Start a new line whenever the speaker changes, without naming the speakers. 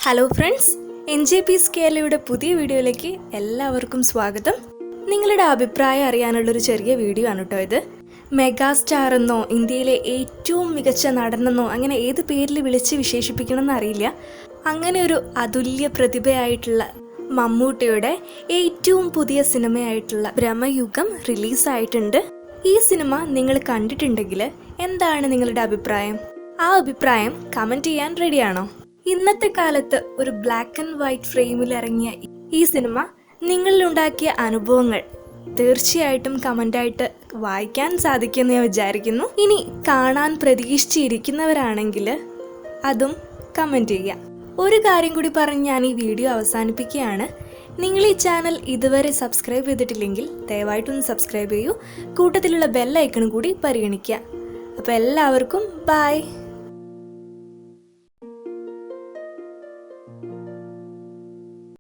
Hello friends, NJP കേരളയുടെ പുതിയ വീഡിയോയിലേക്ക് എല്ലാവർക്കും സ്വാഗതം. നിങ്ങളുടെ അഭിപ്രായം അറിയാനുള്ളൊരു ചെറിയ വീഡിയോ ആണ് കേട്ടോ ഇത്. മെഗാസ്റ്റാർ എന്നോ ഇന്ത്യയിലെ ഏറ്റവും മികച്ച നടനെന്നോ അങ്ങനെ ഏത് പേരിൽ വിളിച്ച് വിശേഷിപ്പിക്കണമെന്ന് അറിയില്ല. അങ്ങനെ ഒരു അതുല്യ പ്രതിഭയായിട്ടുള്ള മമ്മൂട്ടിയുടെ ഏറ്റവും പുതിയ സിനിമയായിട്ടുള്ള ബ്രഹ്മയുഗം റിലീസായിട്ടുണ്ട്. ഈ സിനിമ നിങ്ങൾ കണ്ടിട്ടുണ്ടെങ്കിൽ എന്താണ് നിങ്ങളുടെ അഭിപ്രായം? ആ അഭിപ്രായം കമൻറ്റ് ചെയ്യാൻ റെഡിയാണോ? ഇന്നത്തെ കാലത്ത് ഒരു ബ്ലാക്ക് ആൻഡ് വൈറ്റ് ഫ്രെയിമിൽ ഇറങ്ങിയ ഈ സിനിമ നിങ്ങളിലുണ്ടാക്കിയ അനുഭവങ്ങൾ തീർച്ചയായിട്ടും കമൻ്റായിട്ട് വായിക്കാൻ സാധിക്കുമെന്ന് ഞാൻ വിചാരിക്കുന്നു. ഇനി കാണാൻ പ്രതീക്ഷിച്ചിരിക്കുന്നവരാണെങ്കിൽ അതും കമൻറ്റ് ചെയ്യുക. ഒരു കാര്യം കൂടി പറഞ്ഞ് ഞാൻ ഈ വീഡിയോ അവസാനിപ്പിക്കുകയാണ്. നിങ്ങൾ ഈ ചാനൽ ഇതുവരെ സബ്സ്ക്രൈബ് ചെയ്തിട്ടില്ലെങ്കിൽ ദയവായിട്ടൊന്ന് സബ്സ്ക്രൈബ് ചെയ്യൂ. കൂട്ടത്തിലുള്ള ബെല്ലൈക്കണും കൂടി പരിഗണിക്കുക. അപ്പോൾ എല്ലാവർക്കും ബൈ.